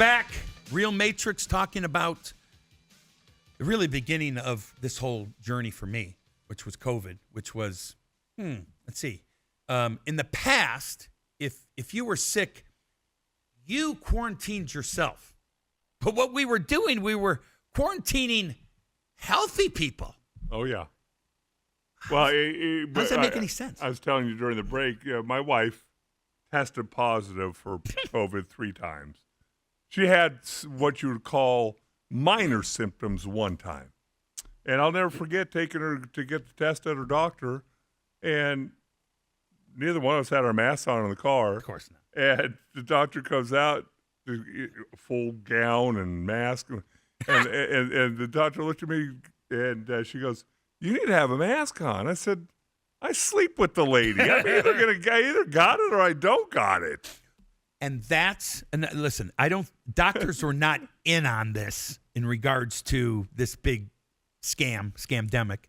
back. Real Matrix talking about the really beginning of this whole journey for me, which was COVID, which was, let's see. In the past, if you were sick, you quarantined yourself. But what we were doing, we were quarantining healthy people. Oh, yeah. Well, How does that make any sense? I was telling you during the break, my wife tested positive for COVID 3 times. She had what you would call minor symptoms one time. And I'll never forget taking her to get the test at her doctor, and neither one of us had our masks on in the car. Of course not. And the doctor comes out, full gown and mask, and the doctor looked at me, and she goes, "You need to have a mask on." I said, "I sleep with the lady. I'm either got it or I don't got it." And listen, doctors were not in on this in regards to this big scamdemic,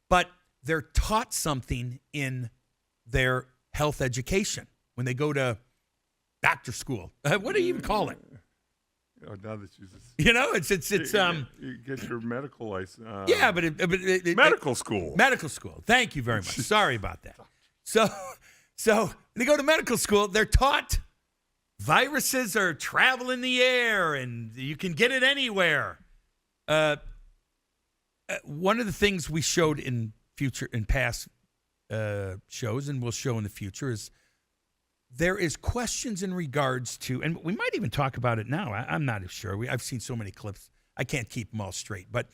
but they're taught something in their health education when they go to doctor school. What do you even call it? Oh, now that you just, it's you get your medical license. Yeah, but medical school. Medical school. Thank you very much. Sorry about that. So they go to medical school. They're taught viruses are travel in the air and you can get it anywhere. One of the things we showed in past shows and we'll show in the future is there is questions in regards to, and we might even talk about it now. I'm not sure. I've seen so many clips. I can't keep them all straight. But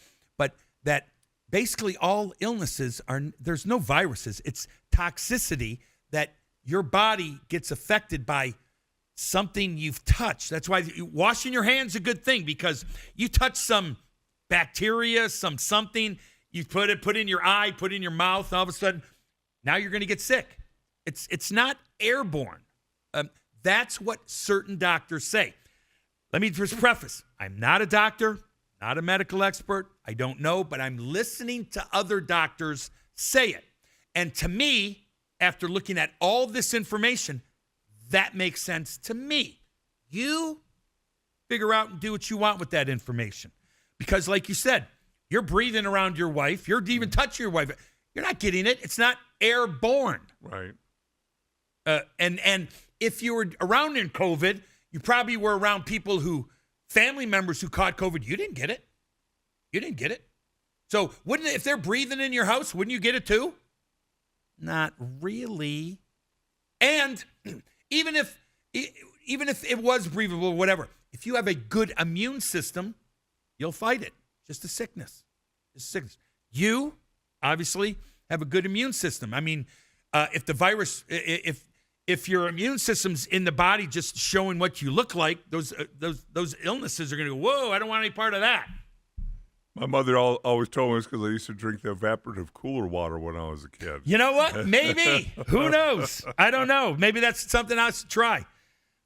that basically all illnesses there's no viruses. It's toxicity that your body gets affected by something you've touched. That's why washing your hands is a good thing, because you touch some bacteria, something, you put in your eye, put in your mouth, and all of a sudden, now you're going to get sick. It's not airborne. That's what certain doctors say. Let me just preface. I'm not a doctor, not a medical expert. I don't know, but I'm listening to other doctors say it. And to me, after looking at all this information, that makes sense to me. You figure out and do what you want with that information. Because like you said, you're breathing around your wife. You're even touching your wife. You're not getting it. It's not airborne. Right. And if you were around in COVID, you probably were around family members who caught COVID. You didn't get it. You didn't get it. So if they're breathing in your house, wouldn't you get it too? Not really. And even if it was breathable or whatever, if you have a good immune system, you'll fight it. Just a sickness. You obviously have a good immune system. I mean, if the virus, if your immune system's in the body just showing what you look like, those illnesses are going to go, whoa, I don't want any part of that. My mother always told me it's because I used to drink the evaporative cooler water when I was a kid. You know what? Maybe. Who knows? I don't know. Maybe that's something else to try.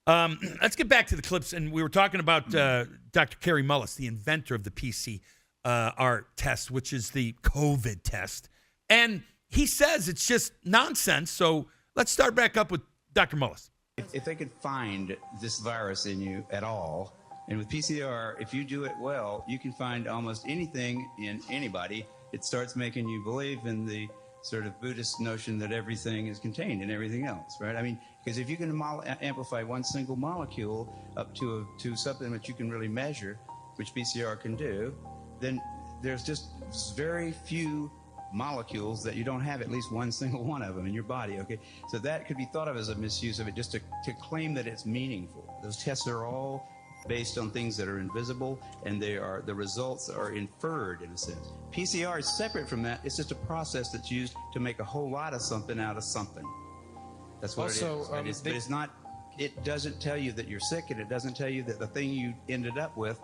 Let's get back to the clips. And we were talking about Dr. Kary Mullis, the inventor of the PCR test, which is the COVID test. And he says it's just nonsense. So let's start back up with Dr. Mullis. If they could find this virus in you at all, and with PCR, if you do it well, you can find almost anything in anybody. It starts making you believe in the sort of Buddhist notion that everything is contained in everything else, right? I mean, because if you can amplify one single molecule up to something that you can really measure, which PCR can do, then there's just very few molecules that you don't have at least one single one of them in your body, okay? So that could be thought of as a misuse of it, just to claim that it's meaningful. Those tests are all based on things that are invisible, and the results are inferred in a sense. PCR is separate from that. It's just a process that's used to make a whole lot of something out of something. That's what it is. But it's not, it doesn't tell you that you're sick, and it doesn't tell you that the thing you ended up with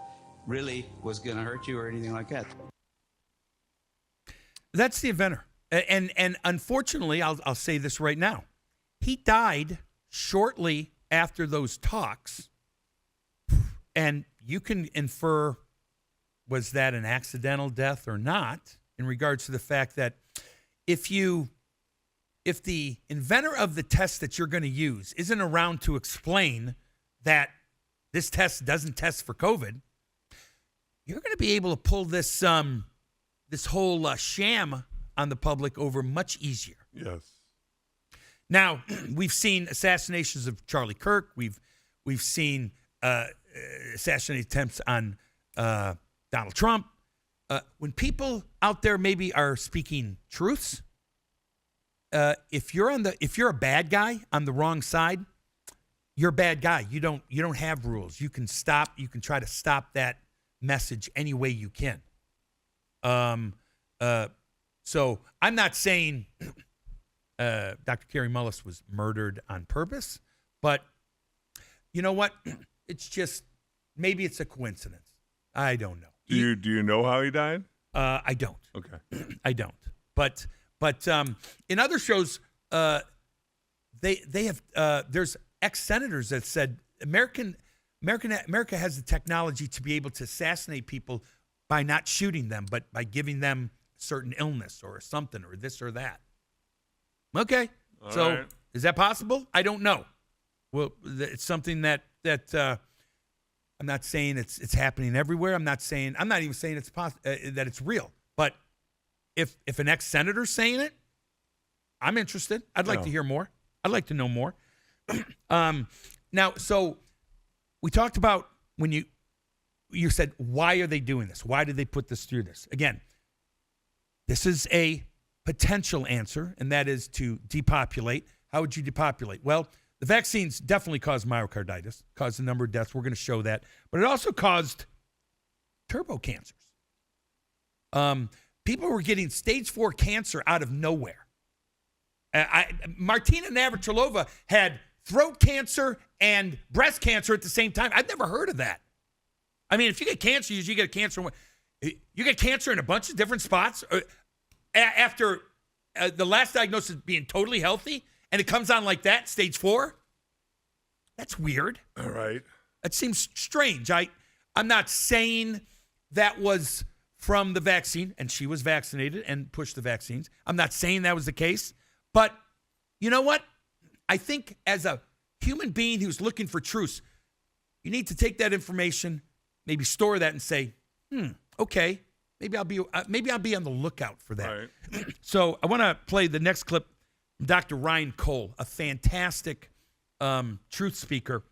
really was going to hurt you or anything like that. That's the inventor. And unfortunately, I'll say this right now. He died shortly after those talks. And you can infer, was that an accidental death or not, in regards to the fact that if the inventor of the test that you're going to use isn't around to explain that this test doesn't test for COVID, you're going to be able to pull this this whole sham on the public over much easier. Yes. Now, we've seen assassinations of Charlie Kirk. We've seen assassination attempts on Donald Trump. When people out there maybe are speaking truths, if you're a bad guy on the wrong side, you're a bad guy. You don't have rules. You can try to stop that message any way you can. So I'm not saying Dr. Kary Mullis was murdered on purpose, but you know what? It's just maybe it's a coincidence. I don't know. Do you know how he died? I don't. Okay. I don't. But in other shows, they have there's ex-senators that said America has the technology to be able to assassinate people by not shooting them, but by giving them certain illness or something or this or that. Okay. All so right. Is that possible? I don't know. Well, it's something that I'm not saying it's happening everywhere. I'm not even saying it's that it's real. But if an ex-senator's saying it, I'm interested. I'd like to hear more. I'd like to know more. Now, so we talked about when you said, why are they doing this? Why did they put this through this? Again, this is a potential answer, and that is to depopulate. How would you depopulate? Well, the vaccines definitely caused myocarditis, caused a number of deaths. We're going to show that. But it also caused turbo cancers. People were getting stage 4 cancer out of nowhere. Martina Navratilova had throat cancer and breast cancer at the same time. I've never heard of that. I mean, if you get cancer, you get cancer. You get cancer in a bunch of different spots after the last diagnosis being totally healthy, and it comes on like that, stage 4. That's weird. All right. That seems strange. I'm not saying that was from the vaccine, and she was vaccinated and pushed the vaccines. I'm not saying that was the case. But you know what? I think as a human being who's looking for truth, you need to take that information, maybe store that and say, okay, maybe I'll be on the lookout for that. Right. So I want to play the next clip from Dr. Ryan Cole, a fantastic truth speaker.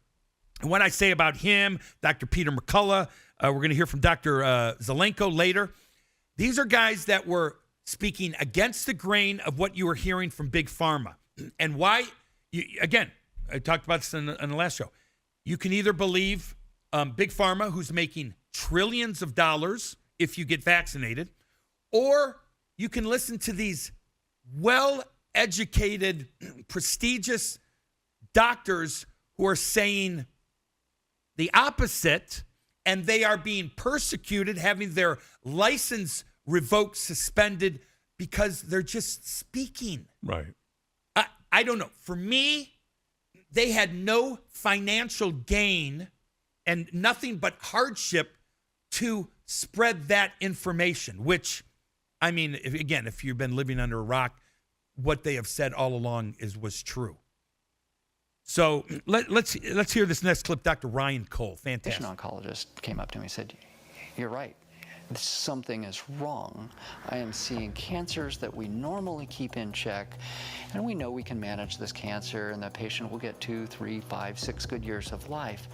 And what I say about him, Dr. Peter McCullough, we're going to hear from Dr. Zelenko later. These are guys that were speaking against the grain of what you were hearing from Big Pharma. And why, again, I talked about this in the last show. You can either believe Big Pharma, who's making trillions of dollars if you get vaccinated, or you can listen to these well-educated, prestigious doctors who are saying the opposite, and they are being persecuted, having their license revoked, suspended, because they're just speaking. Right. I don't know. For me, they had no financial gain and nothing but hardship to spread that information, which, I mean, if you've been living under a rock, what they have said all along was true. So let's hear this next clip. Dr. Ryan Cole, fantastic. An oncologist came up to me and said, "You're right. Something is wrong. I am seeing cancers that we normally keep in check, and we know we can manage this cancer, and the patient will get 2, 3, 5, 6 good years of life.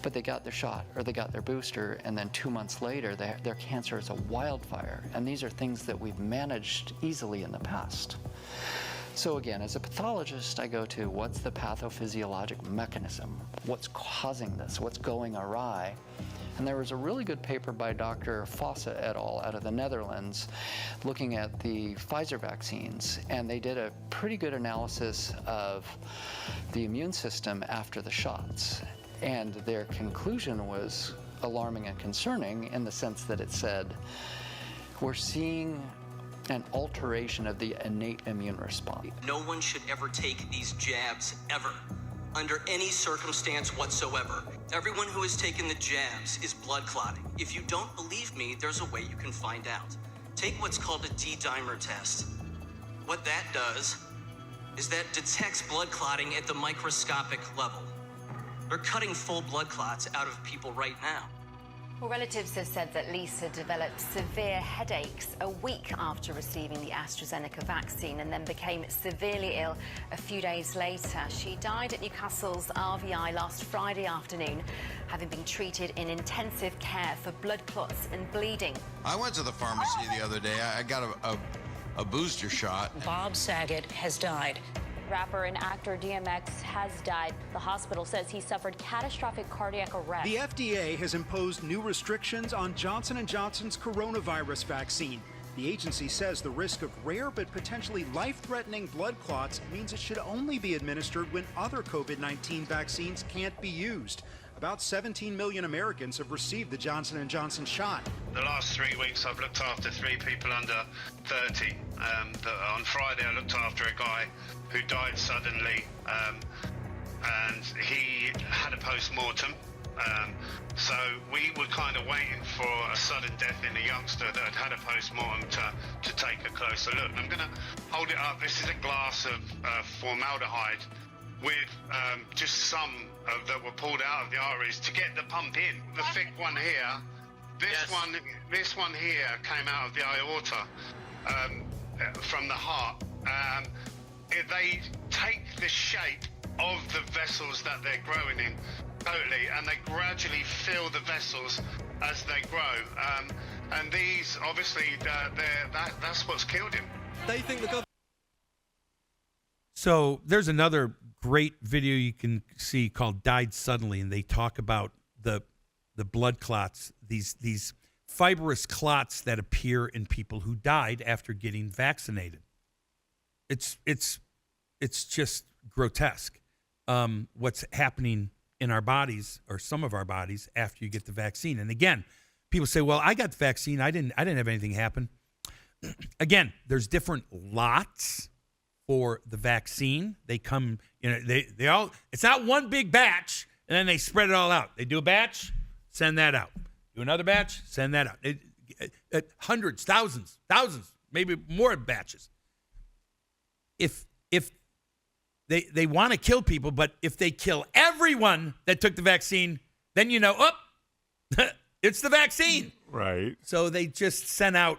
But they got their shot or they got their booster, and then 2 months later, their cancer is a wildfire. And these are things that we've managed easily in the past." So again, as a pathologist, I go to what's the pathophysiologic mechanism? What's causing this? What's going awry? And there was a really good paper by Dr. Fosse et al. Out of the Netherlands looking at the Pfizer vaccines, and they did a pretty good analysis of the immune system after the shots. And their conclusion was alarming and concerning in the sense that it said, we're seeing an alteration of the innate immune response. No one should ever take these jabs, ever, under any circumstance whatsoever. Everyone who has taken the jabs is blood clotting. If you don't believe me, there's a way you can find out. Take what's called a D-dimer test. What that does is that detects blood clotting at the microscopic level. They're cutting full blood clots out of people right now. Well, relatives have said that Lisa developed severe headaches a week after receiving the AstraZeneca vaccine and then became severely ill a few days later. She died at Newcastle's RVI last Friday afternoon, having been treated in intensive care for blood clots and bleeding. I went to the pharmacy the other day. I got a booster shot. Bob Saget has died. Rapper and actor DMX has died. The hospital says he suffered catastrophic cardiac arrest. The FDA has imposed new restrictions on Johnson & Johnson's coronavirus vaccine. The agency says the risk of rare but potentially life-threatening blood clots means it should only be administered when other COVID-19 vaccines can't be used. About 17 million Americans have received the Johnson & Johnson shot. The last 3 weeks I've looked after 3 people under 30. On Friday I looked after a guy who died suddenly, and he had a post-mortem. So we were kind of waiting for a sudden death in a youngster that had a post-mortem to take a closer look. I'm going to hold it up. This is a glass of formaldehyde with just some that were pulled out of the arteries to get the pump in. The thick one here, this one here came out of the aorta from the heart. They take the shape of the vessels that they're growing in totally, and they gradually fill the vessels as they grow. And these, obviously, that's what's killed him. They think the government. So there's another great video you can see called "Died Suddenly," and they talk about the blood clots, these fibrous clots that appear in people who died after getting vaccinated. It's just grotesque. What's happening in our bodies, or some of our bodies, after you get the vaccine. And again, people say, "Well, I got the vaccine. I didn't have anything happen." Again, there's different lots for the vaccine. They come, they all, it's not one big batch and then they spread it all out. They do a batch, send that out. Do another batch, send that out. Hundreds, thousands, maybe more batches. If they want to kill people, but if they kill everyone that took the vaccine, then it's the vaccine. Right. So they just sent out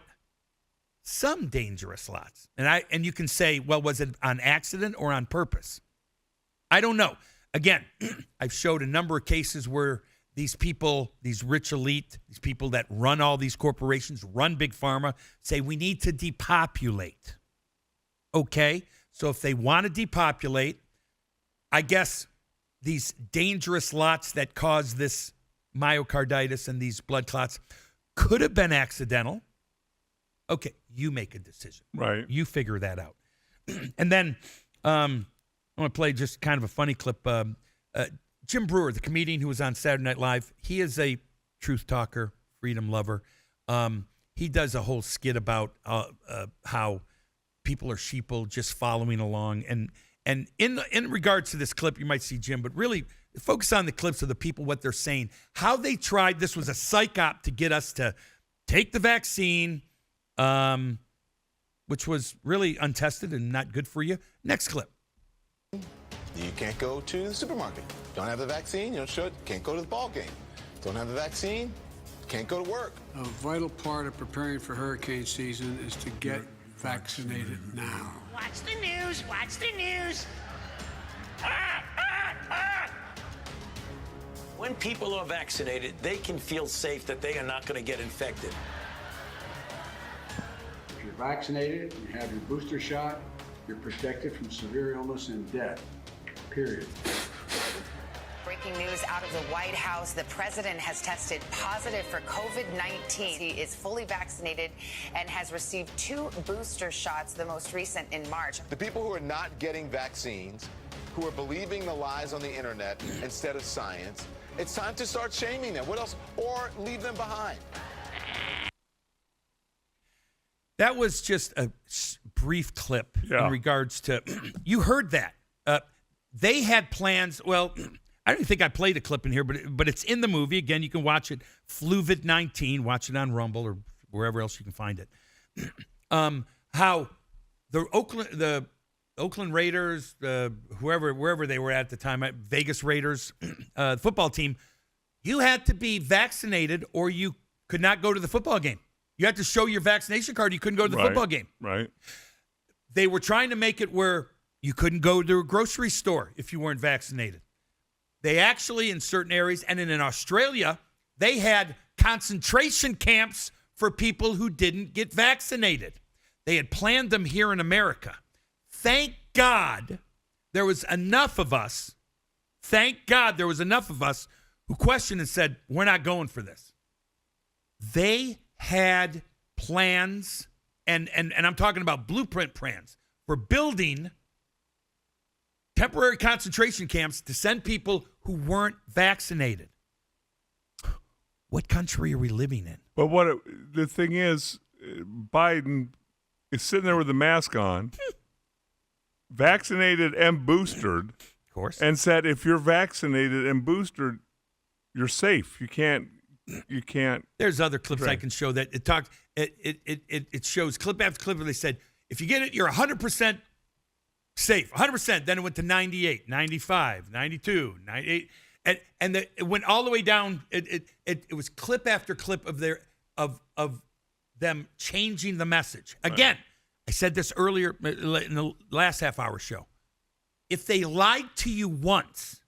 some dangerous lots. And you can say, well, was it on accident or on purpose? I don't know. Again, I've showed a number of cases where these people, these rich elite, these people that run all these corporations, run big pharma, say we need to depopulate. Okay, so if they want to depopulate, I guess these dangerous lots that cause this myocarditis and these blood clots could have been accidental. Okay, you make a decision. Right. You figure that out. And then I'm going to play just kind of a funny clip. Jim Breuer, the comedian who was on Saturday Night Live, he is a truth talker, freedom lover. He does a whole skit about how people are sheeple, just following along. And in regards to this clip, you might see Jim, but really focus on the clips of the people, what they're saying, how they tried. This was a psych op to get us to take the vaccine, which was really untested and not good for you. Next clip. You can't go to the supermarket. Don't have the vaccine, can't go to the ball game. Don't have the vaccine, can't go to work. A vital part of preparing for hurricane season is to get vaccinated now. Watch the news. Watch the news. When people are vaccinated, they can feel safe that they are not going to get infected. If you're vaccinated, you have your booster shot, you're protected from severe illness and death. Period. Breaking news out of the White House. The president has tested positive for COVID-19. He is fully vaccinated and has received 2 booster shots, the most recent in March. The people who are not getting vaccines, who are believing the lies on the internet instead of science, it's time to start shaming them. What else? Or leave them behind. That was just a brief clip in regards to, you heard that. They had plans. Well, I don't think I played a clip in here, but it's in the movie. Again, you can watch it. Fluvid-19. Watch it on Rumble or wherever else you can find it. How the Oakland Raiders, wherever they were at the time, Vegas Raiders, the football team, you had to be vaccinated or you could not go to the football game. You had to show your vaccination card. You couldn't go to the football game. Right. They were trying to make it where you couldn't go to a grocery store if you weren't vaccinated. They actually, in certain areas, and in Australia, they had concentration camps for people who didn't get vaccinated. They had planned them here in America. Thank God there was enough of us. Thank God there was enough of us who questioned and said, we're not going for this. They had plans, and I'm talking about blueprint plans for building temporary concentration camps to send people who weren't vaccinated. What country are we living in? But the thing is, Biden is sitting there with a mask on, vaccinated and boosted, of course, and said if you're vaccinated and boosted, you're safe. You can't. There's other clips I can show that it shows clip after clip where they said if you get it, you're 100% safe, 100%. Then it went to 98, 95, 92, 98. And it went all the way down. It was clip after clip of them changing the message. Again, I said this earlier in the last half-hour show. If they lied to you once,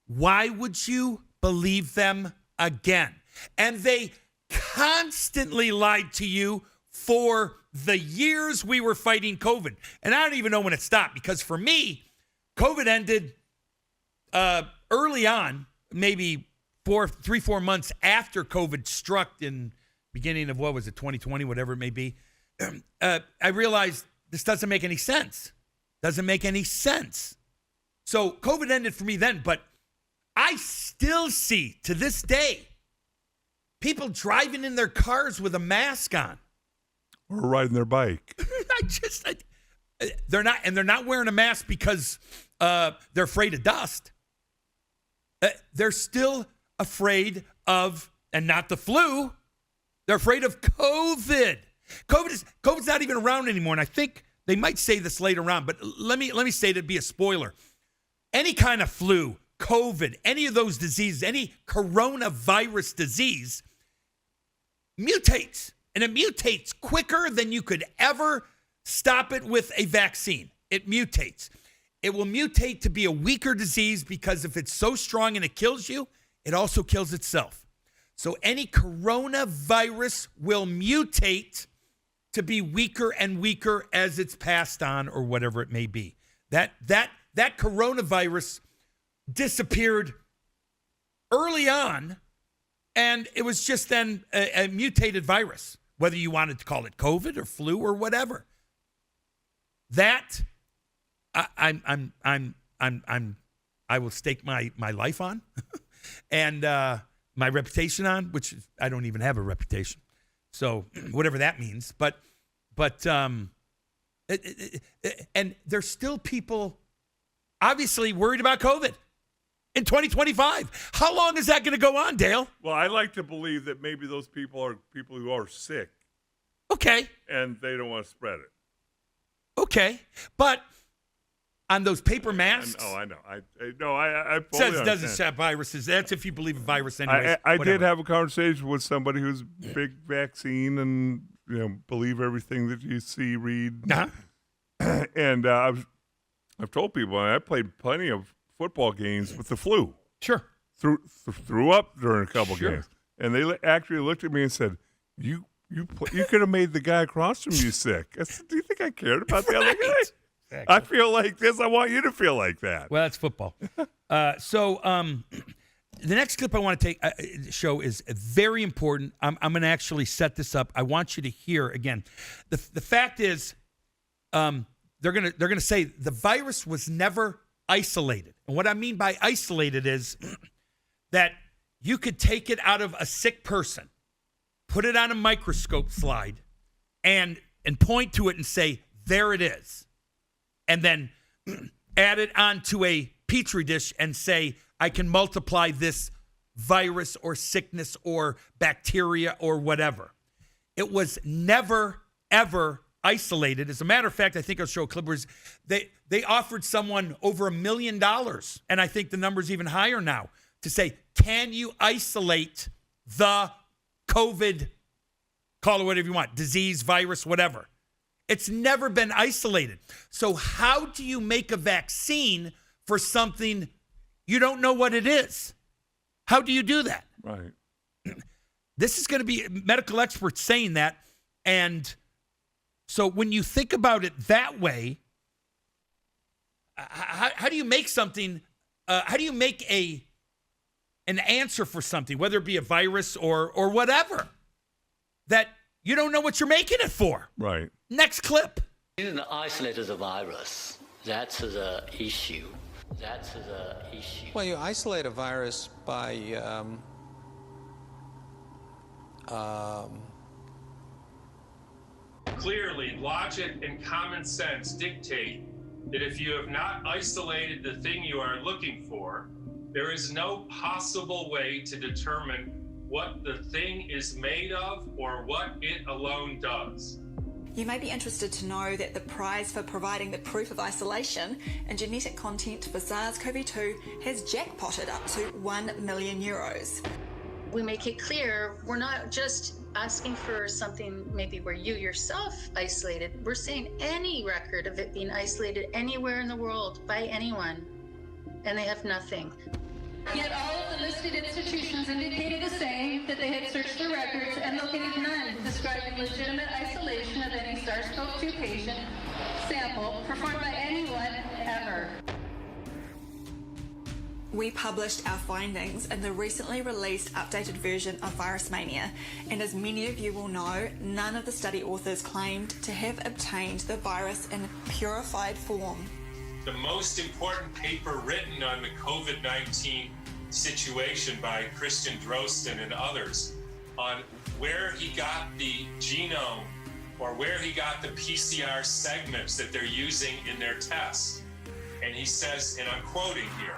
why would you believe them again? And they constantly lied to you for the years we were fighting COVID. And I don't even know when it stopped, because for me, COVID ended early on, maybe 3-4 months after COVID struck in beginning of, 2020, whatever it may be. I realized this doesn't make any sense. Doesn't make any sense. So COVID ended for me then, but I still see to this day people driving in their cars with a mask on. Or riding their bike. They're not wearing a mask because they're afraid of dust. They're still afraid of, and not the flu, they're afraid of COVID. COVID's not even around anymore, and I think they might say this later on, but let me say it to be a spoiler. Any kind of flu, COVID, any of those diseases, any coronavirus disease mutates, and it mutates quicker than you could ever stop it with a vaccine. It mutates. It will mutate to be a weaker disease because if it's so strong and it kills you, it also kills itself. So any coronavirus will mutate to be weaker and weaker as it's passed on or whatever it may be. That coronavirus disappeared early on, and it was just then a mutated virus, whether you wanted to call it COVID or flu or whatever. That I will stake my life on and my reputation on, which I don't even have a reputation. So whatever that means, but and there's still people obviously worried about COVID in 2025. How long is that going to go on, Dale? Well, I like to believe that maybe those people are people who are sick. Okay. And they don't want to spread it. Okay. But on those paper masks. I know. I fully says it doesn't understand. stop viruses. That's if you believe a virus anyways. I did have a conversation with somebody who's big vaccine and believe everything that you see, read. Uh-huh. And I've told people I played plenty of football games with the flu. Sure. Threw up during a couple Sure. games, and they actually looked at me and said, "You could have made the guy across from you sick." I said, "Do you think I cared about the other guy?" Exactly. I feel like this. I want you to feel like that. Well, that's football. The next clip I want to show is very important. I'm going to actually set this up. I want you to hear again. The fact is, they're gonna say the virus was never isolated, and what I mean by isolated is that you could take it out of a sick person, put it on a microscope slide, and point to it and say, "There it is," and then add it onto a petri dish and say, "I can multiply this virus or sickness or bacteria or whatever." It was never, ever isolated. As a matter of fact, I think I'll show a clip where they offered someone over $1 million, and I think the number's even higher now, to say, can you isolate the COVID, call it whatever you want, disease, virus, whatever. It's never been isolated. So how do you make a vaccine for something you don't know what it is? How do you do that? Right. This is going to be medical experts saying that. And so when you think about it that way, how do you make something, how do you make an answer for something, whether it be a virus or whatever, that you don't know what you're making it for? Right. Next clip. You didn't isolate the virus. That's the issue. That's the issue. Well, you isolate a virus by Clearly, logic and common sense dictate that if you have not isolated the thing you are looking for, there is no possible way to determine what the thing is made of or what it alone does. You may be interested to know that the prize for providing the proof of isolation and genetic content for SARS-CoV-2 has jackpotted up to €1 million. We make it clear we're not just asking for something maybe where you yourself isolated. We're saying any record of it being isolated anywhere in the world by anyone, and they have nothing. Yet all of the listed institutions indicated the same, that they had searched their records and located none describing legitimate isolation of any SARS-CoV-2 patient sample performed by anyone ever. We published our findings in the recently released updated version of Virus Mania, and as many of you will know, none of the study authors claimed to have obtained the virus in purified form. The most important paper written on the COVID-19 situation by Christian Drosten and others on where he got the genome or where he got the PCR segments that they're using in their tests. And he says, and I'm quoting here,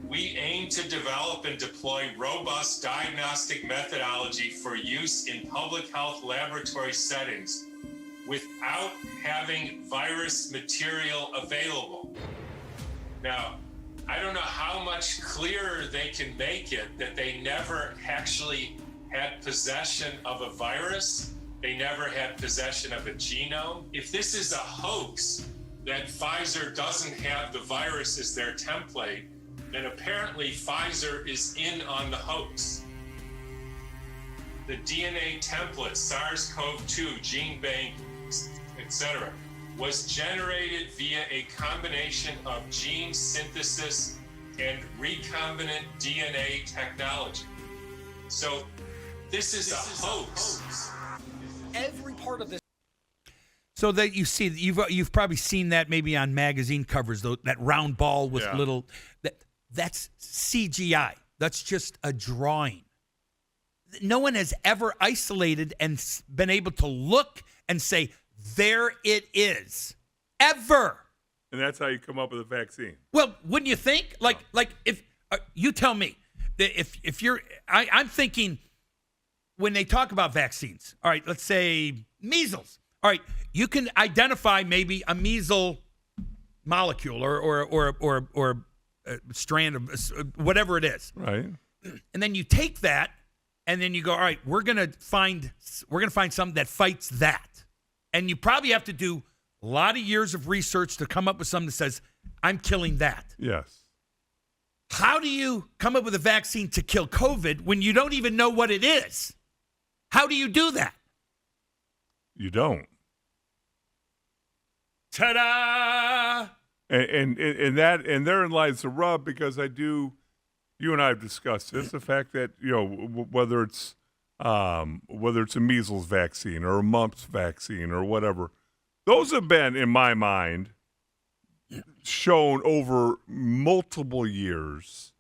"We aim to develop and deploy robust diagnostic methodology for use in public health laboratory settings without having virus material available." Now, I don't know how much clearer they can make it that they never actually had possession of a virus. They never had possession of a genome. If this is a hoax that Pfizer doesn't have the virus as their template, then apparently Pfizer is in on the hoax. The DNA template, SARS-CoV-2, gene bank, etc., was generated via a combination of gene synthesis and recombinant DNA technology. So this is a hoax. every part of this. So that you see, you've probably seen that maybe on magazine covers, though, that round ball with little. That's CGI. That's just a drawing. No one has ever isolated and been able to look and say, there it is, ever. And that's how you come up with a vaccine. Well, wouldn't you think? Like if you tell me, if you're, I'm thinking when they talk about vaccines. All right, let's say measles. All right, you can identify maybe a measles molecule or a strand of whatever it is. Right. And then you take that, and then you go, all right, we're gonna find something that fights that. And you probably have to do a lot of years of research to come up with something that says, I'm killing that. Yes. How do you come up with a vaccine to kill COVID when you don't even know what it is? How do you do that? You don't. Ta-da! And therein lies the rub, because you and I have discussed this, the fact that, whether it's a measles vaccine or a mumps vaccine or whatever, those have been, in my mind, shown over multiple years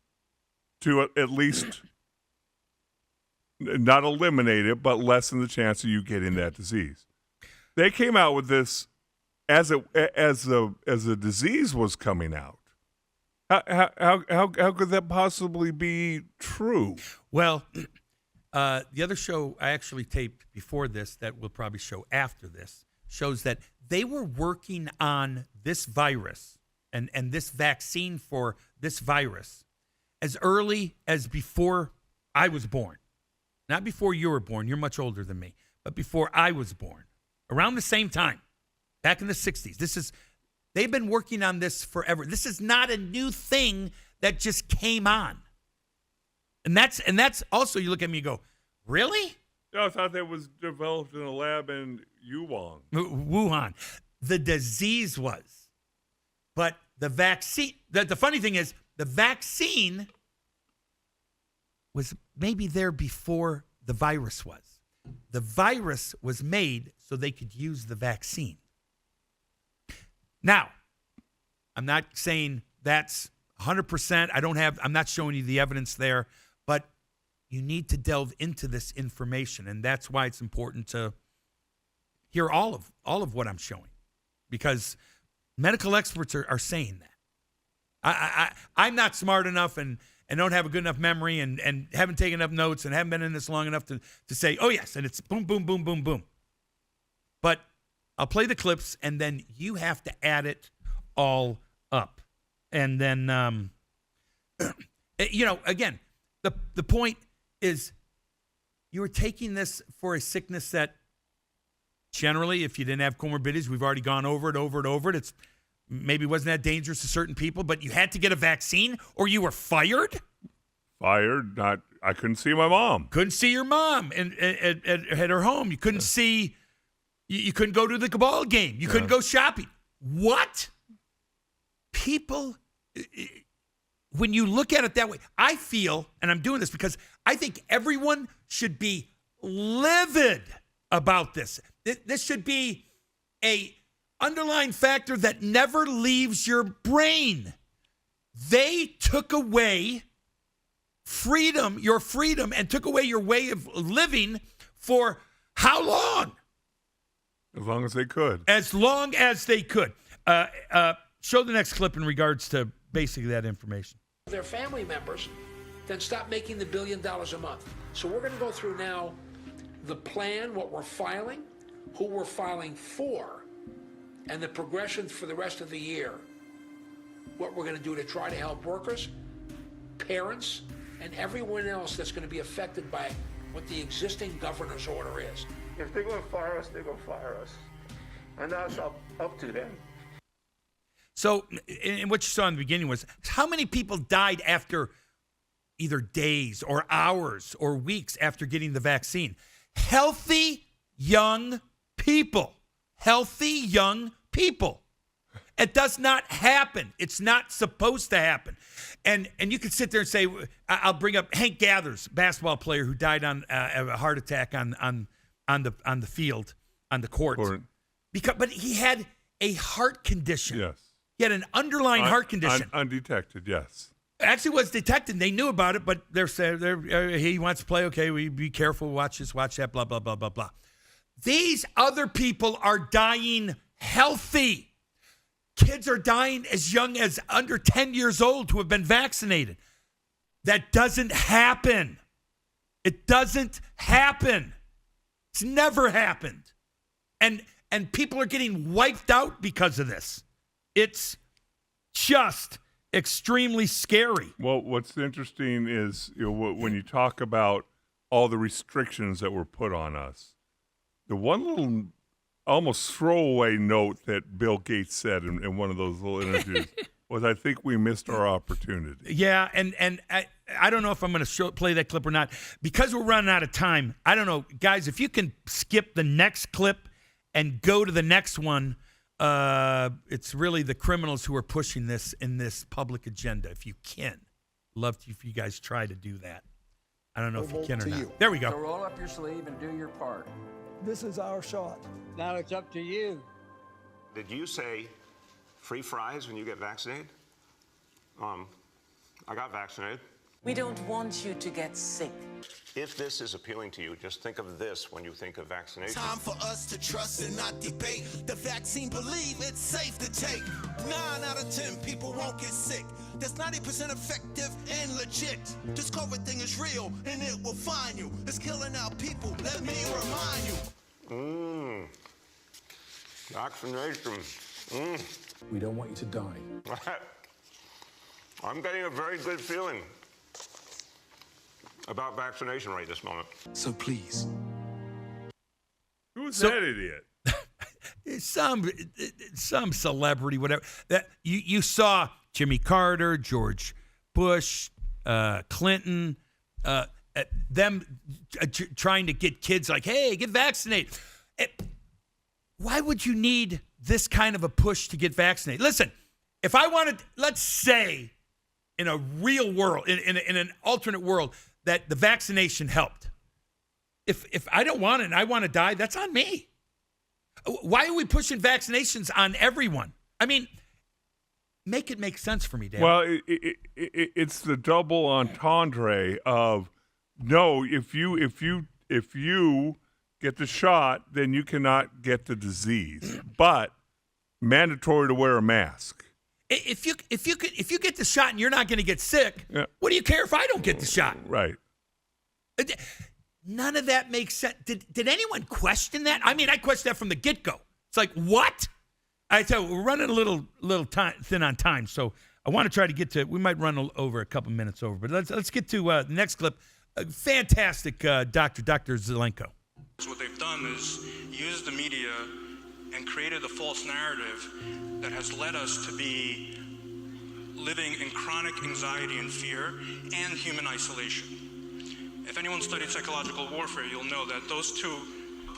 to at least not eliminate it, but lessen the chance of you getting that disease. They came out with this as the disease was coming out. How could that possibly be true? Well, the other show I actually taped before this that we'll probably show after this shows that they were working on this virus and this vaccine for this virus as early as before I was born. Not before you were born. You're much older than me. But before I was born. Around the same time. Back in the 60s. They've been working on this forever. This is not a new thing that just came on. And that's also, you look at me and go, really? Yeah, I thought that was developed in a lab in Wuhan. The disease was. But the vaccine, the funny thing is, the vaccine was maybe there before the virus was. The virus was made so they could use the vaccine. Now, I'm not saying that's 100%. I'm not showing you the evidence there, but you need to delve into this information, and that's why it's important to hear all of what I'm showing, because medical experts are saying that. I'm not smart enough and don't have a good enough memory and haven't taken enough notes and haven't been in this long enough to say, oh, yes, and it's boom, boom, boom, boom, boom. But I'll play the clips, and then you have to add it all up. And then, again, the point is you were taking this for a sickness that generally, if you didn't have comorbidities, we've already gone over it. It's maybe wasn't that dangerous to certain people, but you had to get a vaccine or you were fired? Fired? I couldn't see my mom. Couldn't see your mom at her home. You couldn't see, you couldn't go to the ball game. You couldn't go shopping. What? People, when you look at it that way, I feel, and I'm doing this because I think everyone should be livid about this. This should be a underlying factor that never leaves your brain. They took away your freedom, and took away your way of living for how long? As long as they could. As long as they could. Show the next clip in regards to basically that information. Their family members, then stop making the $1 billion a month. So we're going to go through now the plan, what we're filing, who we're filing for, and the progression for the rest of the year. What we're going to do to try to help workers, parents, and everyone else that's going to be affected by what the existing governor's order is. If they're going to fire us, they're going to fire us. And that's up to them. So, and what you saw in the beginning was how many people died after either days or hours or weeks after getting the vaccine? Healthy young people. Healthy young people. It does not happen. It's not supposed to happen. And you can sit there and say, I'll bring up Hank Gathers, basketball player who died of a heart attack on the field, on the court. But he had a heart condition. Yes. He had an underlying heart condition. Undetected, yes. Actually was detected. They knew about it, but they're saying he wants to play. Okay, we be careful. Watch this, watch that, blah, blah, blah, blah, blah. These other people are dying healthy. Kids are dying as young as under 10 years old who have been vaccinated. That doesn't happen. It doesn't happen. It's never happened. And people are getting wiped out because of this. It's just extremely scary. Well, what's interesting is when you talk about all the restrictions that were put on us, the one little almost throwaway note that Bill Gates said in one of those little interviews was, I think we missed our opportunity. Yeah, and I don't know if I'm going to play that clip or not. Because we're running out of time, I don't know. Guys, if you can skip the next clip and go to the next one, it's really the criminals who are pushing this in this public agenda. If you can, love to if you guys try to do that. I don't know if you can or not. There we go. So roll up your sleeve and do your part. This is our shot. Now it's up to you. Did you say free fries when you get vaccinated? I got vaccinated. We don't want you to get sick. If this is appealing to you, just think of this when you think of vaccination. Time for us to trust and not debate. The vaccine, believe it's safe to take. 9 out of 10 people won't get sick. That's 90% effective and legit. This COVID thing is real and it will find you. It's killing our people. Let me remind you. Vaccination. We don't want you to die. I'm getting a very good feeling about vaccination right this moment. So please. Who's that idiot? Some celebrity, whatever. That you saw Jimmy Carter, George Bush, Clinton, them trying to get kids like, hey, get vaccinated. Why would you need this kind of a push to get vaccinated? Listen, if I wanted, let's say, in a real world, in an alternate world, that the vaccination helped. If I don't want it and I want to die, that's on me. Why are we pushing vaccinations on everyone? I mean, make it make sense for me, Dan. Well, it's the double entendre of no. If you get the shot, then you cannot get the disease, but mandatory to wear a mask. If you get the shot and you're not going to get sick, what do you care if I don't get the shot? Right. None of that makes sense. Did anyone question that? I mean, I questioned that from the get-go. It's like, what? I tell you, we're running a little thin on time, so I want to try to get to. We might run over a couple minutes over, but let's get to the next clip. Fantastic, Dr. Zelenko. What they've done is used the media and created a false narrative that has led us to be living in chronic anxiety and fear and human isolation. If anyone studied psychological warfare, you'll know that those 2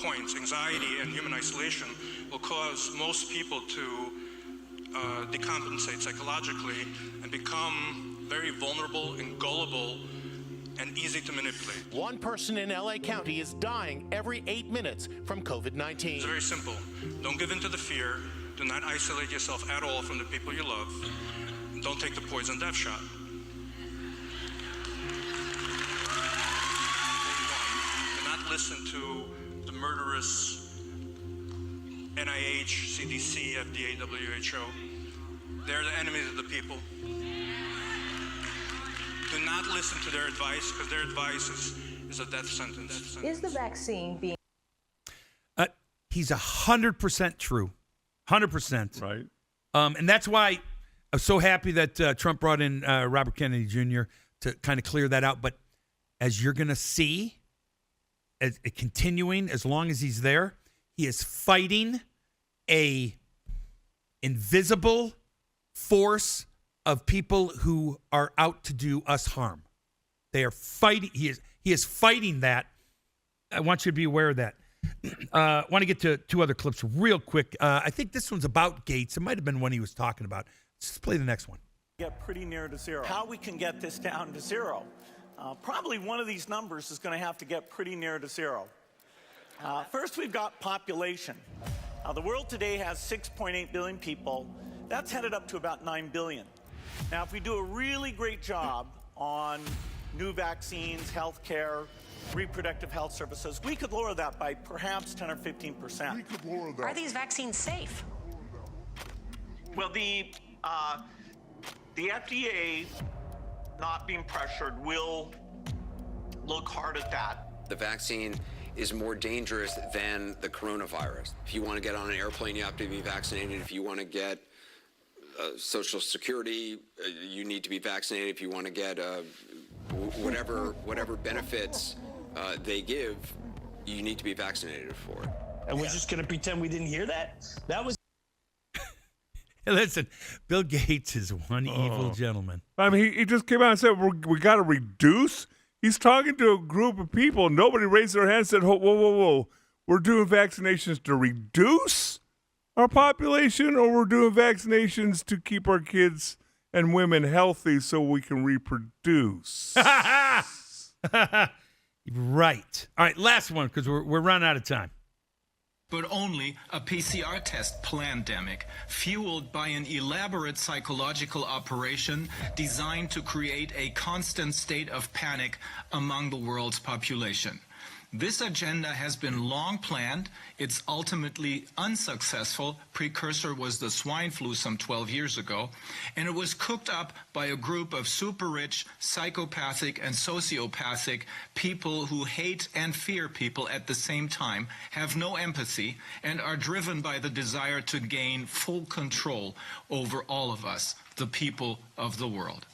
points, anxiety and human isolation, will cause most people to decompensate psychologically and become very vulnerable and gullible and easy to manipulate. One person in LA County is dying every 8 minutes from COVID-19. It's very simple. Don't give in to the fear. Do not isolate yourself at all from the people you love. And don't take the poison death shot. Do not listen to the murderous NIH, CDC, FDA, WHO. They're the enemies of the people. Do not listen to their advice, because their advice is a death sentence. Is the vaccine being... He's 100% true. 100%. Right. And that's why I'm so happy that Trump brought in Robert Kennedy Jr. to kind of clear that out. But as you're going to see, continuing, as long as he's there, he is fighting a invisible force of people who are out to do us harm. They are fighting. He is fighting that. I want you to be aware of that. I want to get to 2 other clips real quick. I think this one's about Gates. It might have been one he was talking about. Let's play the next one. Get pretty near to zero. How we can get this down to zero? Probably one of these numbers is going to have to get pretty near to zero. First, we've got population. The world today has 6.8 billion people. That's headed up to about 9 billion. Now, if we do a really great job on new vaccines, health care, reproductive health services, we could lower that by perhaps 10 or 15%. We could lower that. Are these vaccines safe? Well, the FDA, not being pressured, will look hard at that. The vaccine is more dangerous than the coronavirus. If you want to get on an airplane, you have to be vaccinated. If you want to get Social Security, you need to be vaccinated. If you want to get whatever benefits they give, you need to be vaccinated for it. And we're just going to pretend we didn't hear that? That was... Listen, Bill Gates is one evil gentleman. I mean, he just came out and said, we got to reduce. He's talking to a group of people. Nobody raised their hand and said, whoa. We're doing vaccinations to reduce our population, or we're doing vaccinations to keep our kids and women healthy so we can reproduce. Right. All right, last one, because we're running out of time. But only a PCR test pandemic, fueled by an elaborate psychological operation designed to create a constant state of panic among the world's population. This agenda has been long planned. It's ultimately unsuccessful. Precursor was the swine flu some 12 years ago. And it was cooked up by a group of super rich, psychopathic, and sociopathic people who hate and fear people at the same time, have no empathy, and are driven by the desire to gain full control over all of us, the people of the world.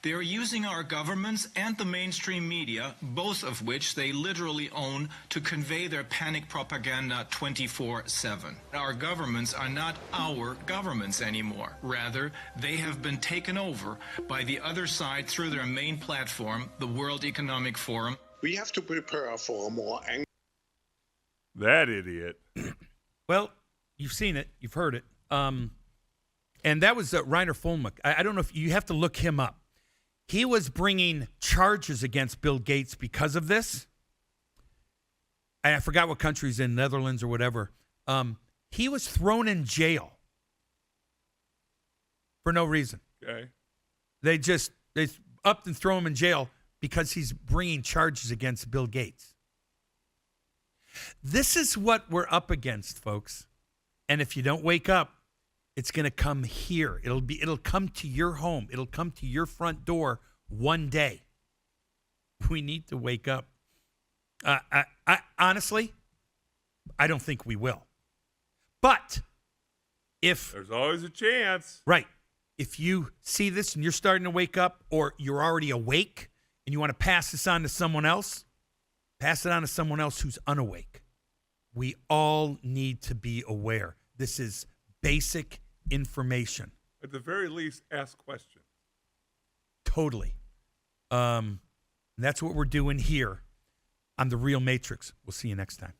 They are using our governments and the mainstream media, both of which they literally own, to convey their panic propaganda 24/7. Our governments are not our governments anymore. Rather, they have been taken over by the other side through their main platform, the World Economic Forum. We have to prepare for a more angry. That idiot. Well, you've seen it. You've heard it. And that was Reiner Fulmich. I don't know if you have to look him up. He was bringing charges against Bill Gates because of this. And I forgot what country he's in, Netherlands or whatever. He was thrown in jail for no reason. Okay. They upped and throw him in jail because he's bringing charges against Bill Gates. This is what we're up against, folks. And if you don't wake up, it's going to come here. It'll come to your home. It'll come to your front door one day. We need to wake up. I honestly, I don't think we will. But if there's always a chance. Right. If you see this and you're starting to wake up, or you're already awake and you want to pass this on to someone else, pass it on to someone else who's unawake. We all need to be aware. This is basic information. At the very least, ask questions. Totally. That's what we're doing here on The Real Matrix. We'll see you next time.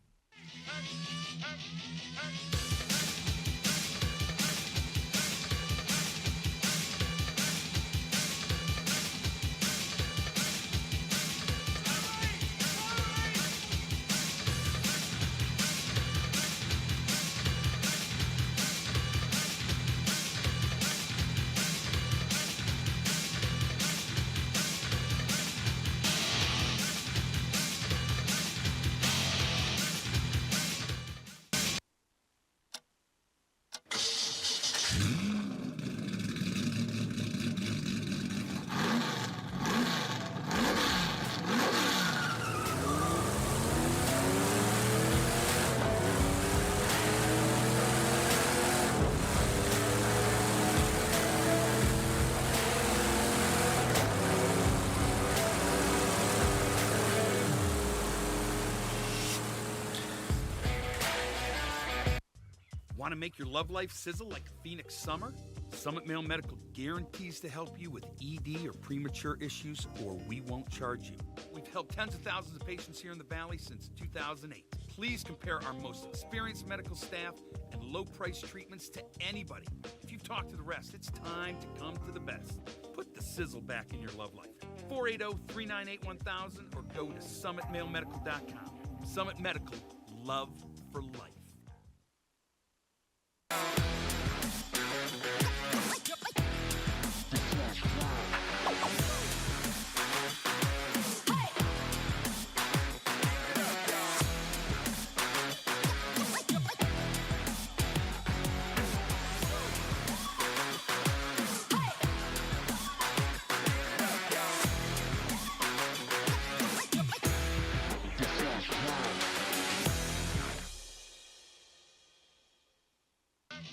Want to make your love life sizzle like Phoenix summer? Summit Male Medical guarantees to help you with ED or premature issues, or we won't charge you. We've helped tens of thousands of patients here in the Valley since 2008. Please compare our most experienced medical staff and low-price treatments to anybody. If you've talked to the rest, it's time to come to the best. Put the sizzle back in your love life. 480-398-1000 or go to summitmalemedical.com. Summit Medical, love for life.